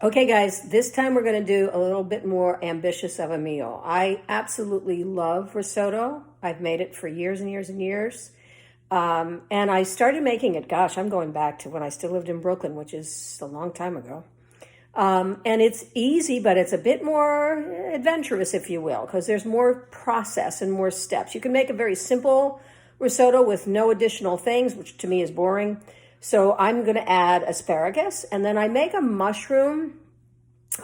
Okay, guys, this time we're going to do a little bit more ambitious of a meal. I absolutely love risotto. I've made it for years and years and years. And I started making it, gosh, I'm going back to when I still lived in Brooklyn, which is a long time ago. And it's easy, but it's a bit more adventurous, if you will, because there's more process and more steps. You can make a very simple risotto with no additional things, which to me is boring. So I'm going to add asparagus, and then I make a mushroom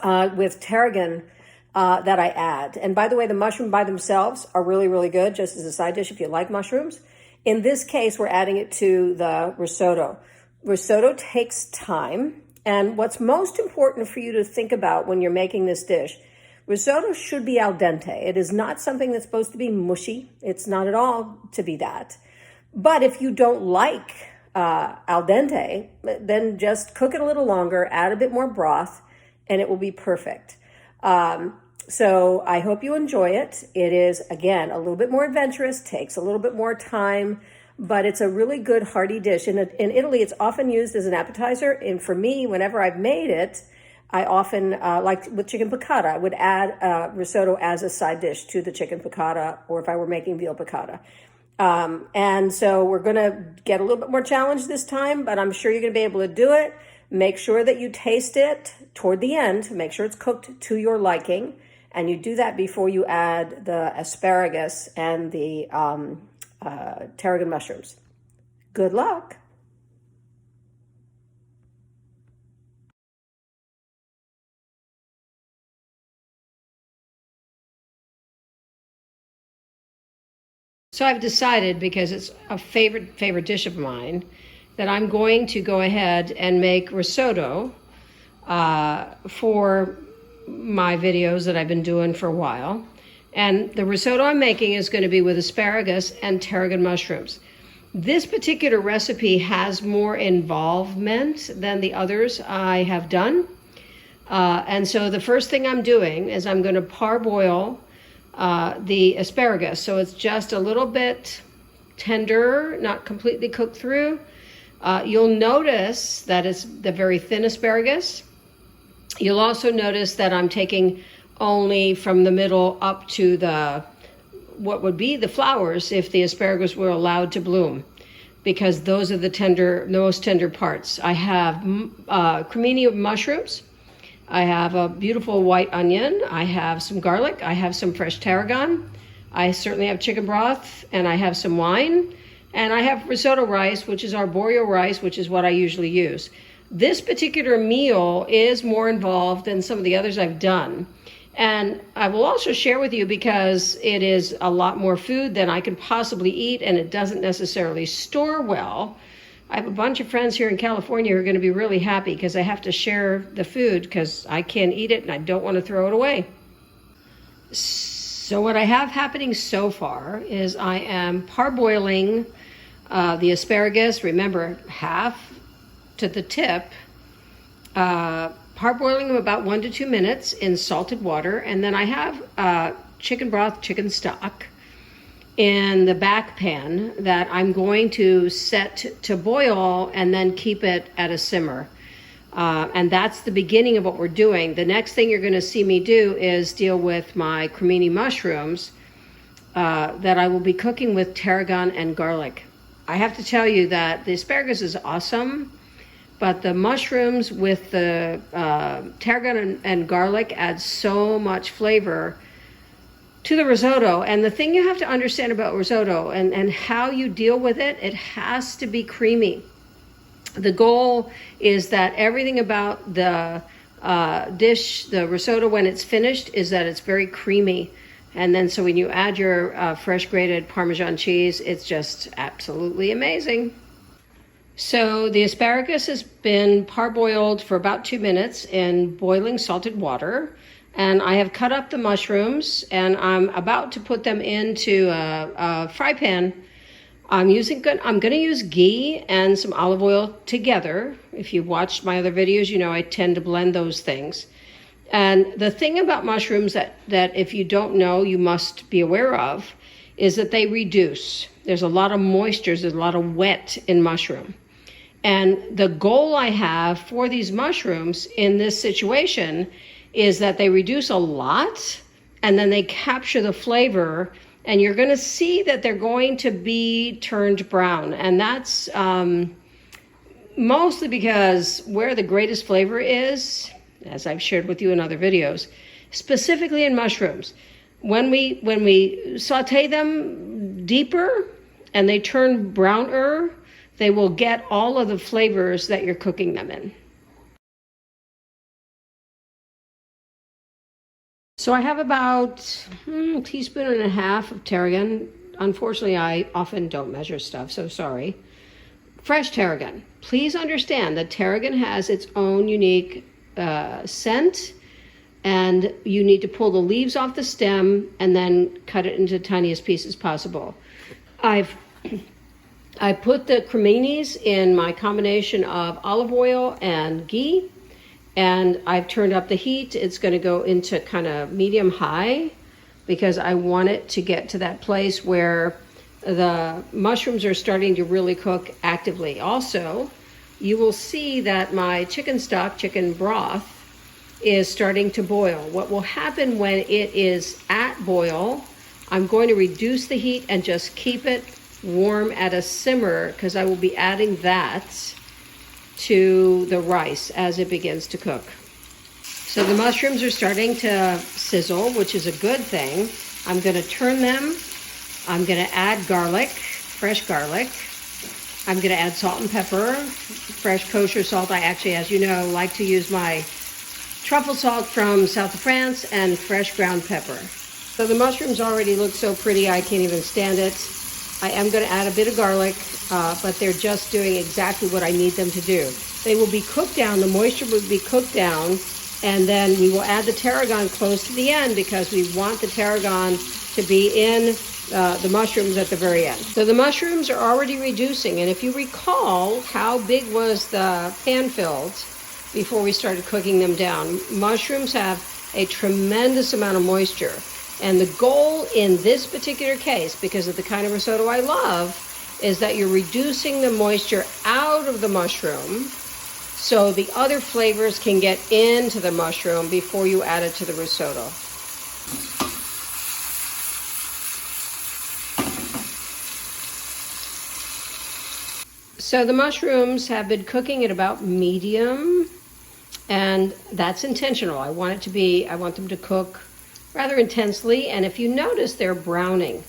with tarragon that I add. And by the way, the mushroom by themselves are really, really good, just as a side dish if you like mushrooms. In this case, we're adding it to the risotto. Risotto takes time. And what's most important for you to think about when you're making this dish, risotto should be al dente. It is not something that's supposed to be mushy. It's not at all to be that. But if you don't like al dente, then just cook it a little longer, add a bit more broth, and it will be perfect. So I hope you enjoy it. It is, again, a little bit more adventurous, takes a little bit more time, but it's a really good hearty dish. In Italy, it's often used as an appetizer. And for me, whenever I've made it, I often, like with chicken piccata, I would add risotto as a side dish to the chicken piccata, or if I were making veal piccata. And so we're going to get a little bit more challenged this time, but I'm sure you're going to be able to do it. Make sure that you taste it toward the end. Make sure it's cooked to your liking. And you do that before you add the asparagus and the tarragon mushrooms. Good luck. So I've decided, because it's a favorite dish of mine, that I'm going to go ahead and make risotto for my videos that I've been doing for a while. And the risotto I'm making is going to be with asparagus and tarragon mushrooms. This particular recipe has more involvement than the others I have done. And so the first thing I'm doing is I'm going to parboil the asparagus. So it's just a little bit tender, not completely cooked through. You'll notice that it's the very thin asparagus. You'll also notice that I'm taking only from the middle up to what would be the flowers if the asparagus were allowed to bloom, because those are the most tender parts. I have cremini mushrooms. I have a beautiful white onion. I have some garlic. I have some fresh tarragon. I certainly have chicken broth, and I have some wine. And I have risotto rice, which is arborio rice, which is what I usually use. This particular meal is more involved than some of the others I've done. And I will also share with you, because it is a lot more food than I can possibly eat, and it doesn't necessarily store well. I have a bunch of friends here in California who are going to be really happy, because I have to share the food because I can't eat it and I don't want to throw it away. So what I have happening so far is I am parboiling the asparagus. Remember, half to the tip, parboiling them about 1 to 2 minutes in salted water. And then I have chicken broth, chicken stock in the back pan that I'm going to set to boil and then keep it at a simmer. And that's the beginning of what we're doing. The next thing you're going to see me do is deal with my cremini mushrooms that I will be cooking with tarragon and garlic. I have to tell you that the asparagus is awesome, but the mushrooms with the tarragon and garlic add so much flavor to the risotto. And the thing you have to understand about risotto and how you deal with it, it has to be creamy. The goal is that everything about the dish, the risotto, when it's finished, is that it's very creamy. And then so when you add your fresh grated Parmesan cheese, it's just absolutely amazing. So the asparagus has been parboiled for about 2 minutes in boiling salted water. And I have cut up the mushrooms, and I'm about to put them into a fry pan. I'm going to use ghee and some olive oil together. If you've watched my other videos, you know I tend to blend those things. And the thing about mushrooms that if you don't know, you must be aware of, is that they reduce. There's a lot of moisture, there's a lot of wet in mushroom. And the goal I have for these mushrooms in this situation is that they reduce a lot and then they capture the flavor, and you're going to see that they're going to be turned brown. And that's mostly because where the greatest flavor is, as I've shared with you in other videos, specifically in mushrooms, when we saute them deeper and they turn browner, they will get all of the flavors that you're cooking them in. So I have about a teaspoon and a half of tarragon. Unfortunately, I often don't measure stuff, so sorry. Fresh tarragon. Please understand that tarragon has its own unique scent, and you need to pull the leaves off the stem and then cut it into the tiniest pieces possible. I put the creminis in my combination of olive oil and ghee, and I've turned up the heat. It's going to go into kind of medium high because I want it to get to that place where the mushrooms are starting to really cook actively. Also, you will see that my chicken stock, chicken broth, is starting to boil. What will happen when it is at boil, I'm going to reduce the heat and just keep it warm at a simmer, because I will be adding that to the rice as it begins to cook. So the mushrooms are starting to sizzle, which is a good thing. I'm going to turn them. I'm going to add garlic, fresh garlic. I'm going to add salt and pepper, fresh kosher salt. I actually, as you know, like to use my truffle salt from south of France and fresh ground pepper. So the mushrooms already look so pretty, I can't even stand it. I am going to add a bit of garlic, but they're just doing exactly what I need them to do. They will be cooked down, the moisture will be cooked down, and then we will add the tarragon close to the end because we want the tarragon to be in the mushrooms at the very end. So the mushrooms are already reducing, and if you recall how big was the pan filled before we started cooking them down, mushrooms have a tremendous amount of moisture. And the goal in this particular case, because of the kind of risotto I love, is that you're reducing the moisture out of the mushroom so the other flavors can get into the mushroom before you add it to the risotto. So the mushrooms have been cooking at about medium, and that's intentional. I want them to cook rather intensely, and if you notice, they're browning.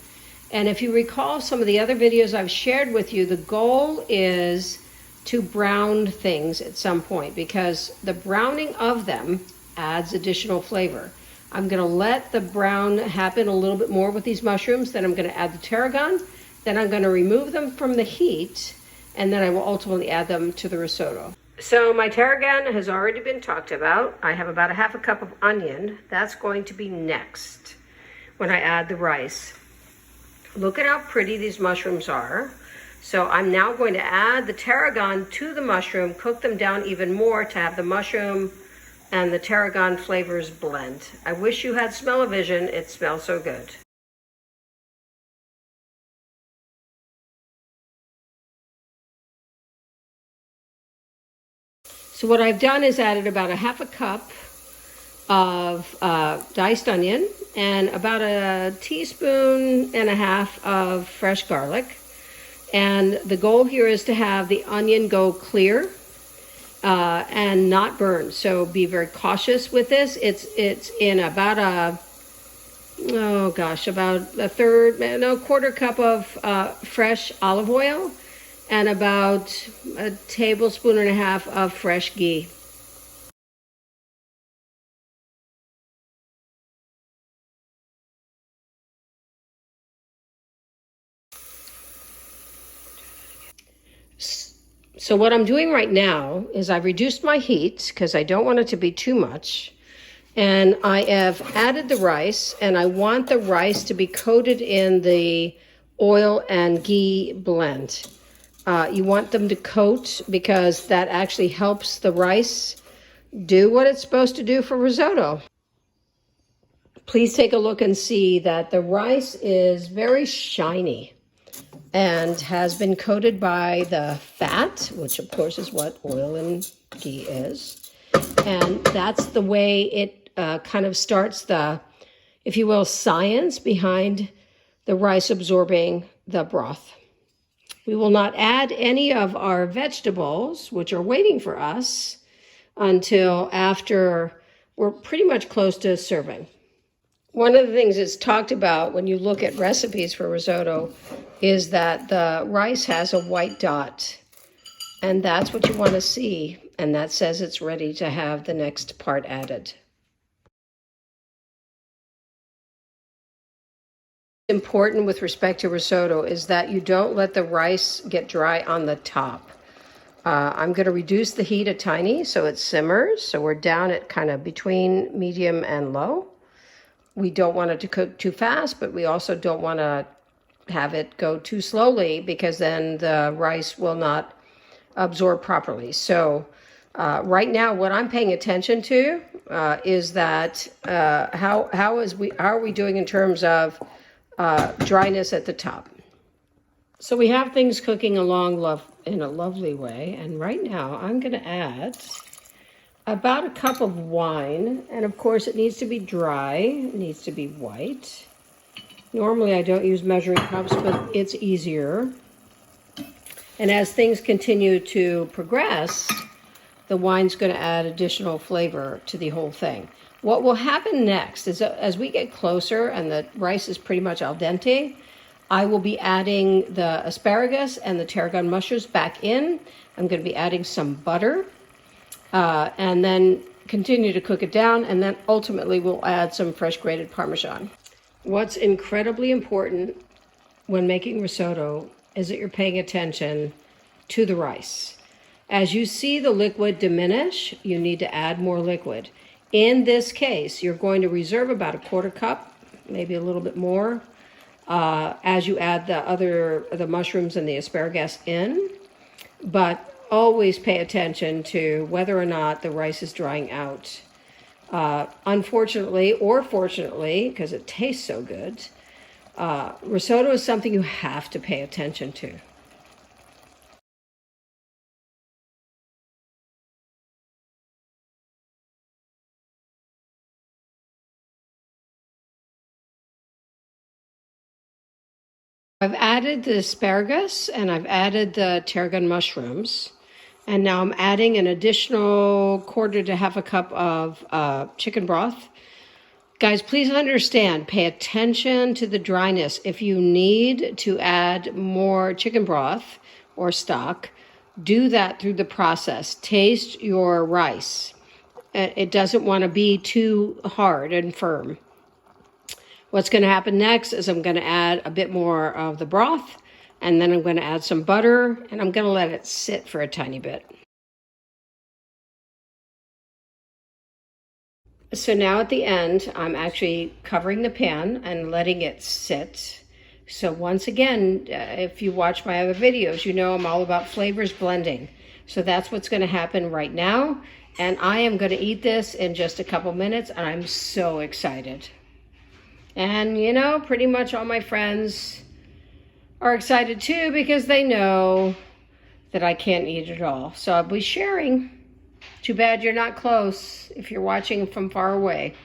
And if you recall some of the other videos I've shared with you, the goal is to brown things at some point because the browning of them adds additional flavor. I'm going to let the brown happen a little bit more with these mushrooms, then I'm going to add the tarragon, then I'm going to remove them from the heat, and then I will ultimately add them to the risotto. So my tarragon has already been talked about. I have about a half a cup of onion. That's going to be next when I add the rice. Look at how pretty these mushrooms are. So I'm now going to add the tarragon to the mushroom, cook them down even more to have the mushroom and the tarragon flavors blend. I wish you had smell-o-vision. It smells so good. So what I've done is added about a half a cup of diced onion and about a teaspoon and a half of fresh garlic. And the goal here is to have the onion go clear and not burn. So be very cautious with this. It's in about about a quarter cup of fresh olive oil and about a tablespoon and a half of fresh ghee. So what I'm doing right now is I've reduced my heat because I don't want it to be too much. And I have added the rice, and I want the rice to be coated in the oil and ghee blend. You want them to coat because that actually helps the rice do what it's supposed to do for risotto. Please take a look and see that the rice is very shiny. and has been coated by the fat, which of course is what oil and ghee is. And that's the way it kind of starts the, if you will, science behind the rice absorbing the broth. We will not add any of our vegetables, which are waiting for us, until after we're pretty much close to serving. One of the things that's talked about when you look at recipes for risotto is that the rice has a white dot, and that's what you want to see, and that says it's ready to have the next part added. Important with respect to risotto is that you don't let the rice get dry on the top. I'm going to reduce the heat a tiny so it simmers, so we're down at kind of between medium and low. We don't want it to cook too fast, but we also don't want to have it go too slowly because then the rice will not absorb properly. So right now, what I'm paying attention to is that how are we doing in terms of dryness at the top. So we have things cooking along in a lovely way, and right now I'm going to add about a cup of wine, and of course it needs to be dry, it needs to be white. Normally I don't use measuring cups, but it's easier. And as things continue to progress, the wine's going to add additional flavor to the whole thing. What will happen next is that as we get closer and the rice is pretty much al dente, I will be adding the asparagus and the tarragon mushrooms back in. I'm going to be adding some butter. And then continue to cook it down, and then ultimately we'll add some fresh grated Parmesan. What's incredibly important when making risotto is that you're paying attention to the rice. As you see the liquid diminish, you need to add more liquid. In this case, you're going to reserve about a quarter cup, maybe a little bit more, as you add the mushrooms and the asparagus in. But always pay attention to whether or not the rice is drying out. Unfortunately, or fortunately, because it tastes so good, risotto is something you have to pay attention to. I've added the asparagus and I've added the tarragon mushrooms. And now I'm adding an additional quarter to half a cup of chicken broth. Guys, please understand, pay attention to the dryness. If you need to add more chicken broth or stock, do that through the process. Taste your rice. It doesn't want to be too hard and firm. What's going to happen next is I'm going to add a bit more of the broth, and then I'm going to add some butter, and I'm going to let it sit for a tiny bit. So now at the end, I'm actually covering the pan and letting it sit. So once again, if you watch my other videos, you know I'm all about flavors blending. So that's what's going to happen right now. And I am going to eat this in just a couple minutes, and I'm so excited. And, you know, pretty much all my friends are excited too because they know that I can't eat it all. So I'll be sharing. Too bad you're not close if you're watching from far away.